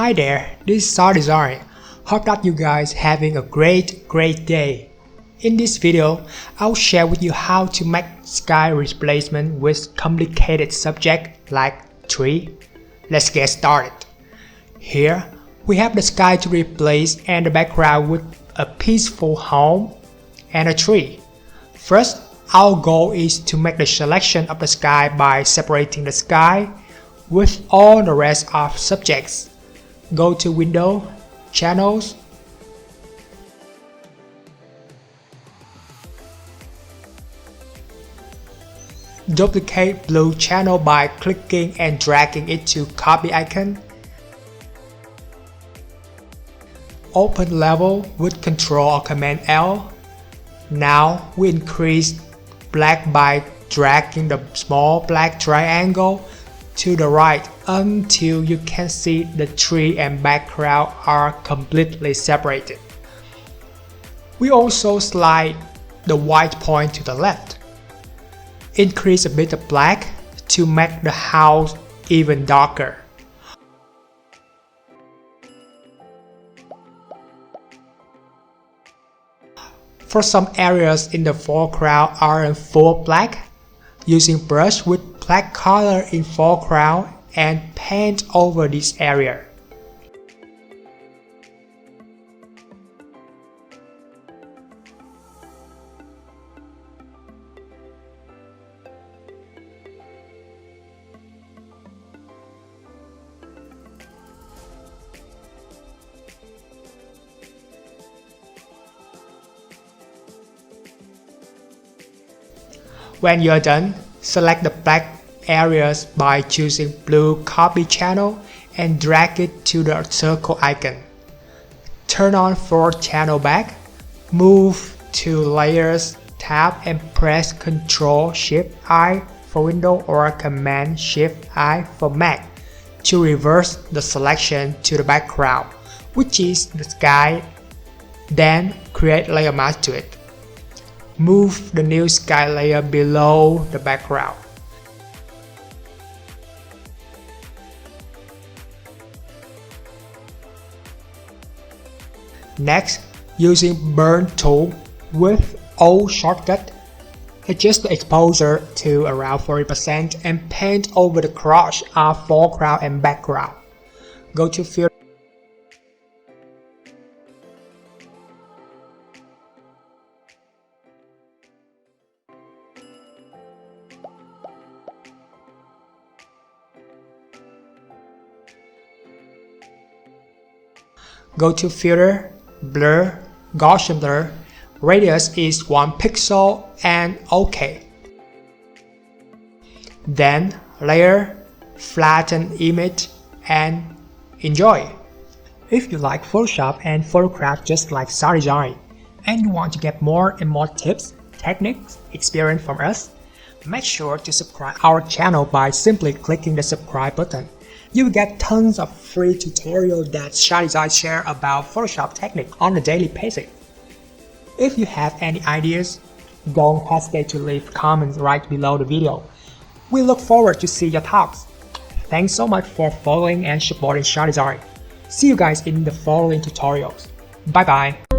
Hi there, this is SADESIGN. Hope that you guys having a great day. In this video, I'll share with you how to make sky replacement with complicated subject like tree. Let's get started. Here, we have the sky to replace and the background with a peaceful home and a tree. First, our goal is to make the selection of the sky by separating the sky with all the rest of subjects. Go to Window, Channels, duplicate blue channel by clicking and dragging it to copy icon. Open level with Ctrl or Command L. Now we increase black by dragging the small black triangle to the right until you can see the tree and background are completely separated. We also slide the white point to the left. Increase a bit of black to make the house even darker. For some areas in the foreground are in full black, using brush with black color in foreground and paint over this area. When you're done, select the black areas by choosing blue copy channel and drag it to the circle icon. Turn on forward channel back, move to Layers tab and press Ctrl-Shift-I for Windows or Command-Shift-I for Mac to reverse the selection to the background, which is the sky. Then create layer mask to it. Move the new sky layer below the background. Next, using Burn tool with O shortcut, adjust the exposure to around 40% and paint over the cross of foreground and background. Go to Filter. Go to Filter, Blur, Gaussian Blur, radius is 1 pixel and OK. Then Layer, Flatten Image and enjoy. If you like Photoshop and photograph just like SADESIGN and you want to get more and more tips, techniques, experience from us, make sure to subscribe our channel by simply clicking the subscribe button. You will get tons of free tutorials that SADESIGN share about Photoshop technique on a daily basis. If you have any ideas, don't hesitate to leave comments right below the video. We look forward to see your thoughts. Thanks so much for following and supporting SADESIGN. See you guys in the following tutorials. Bye bye.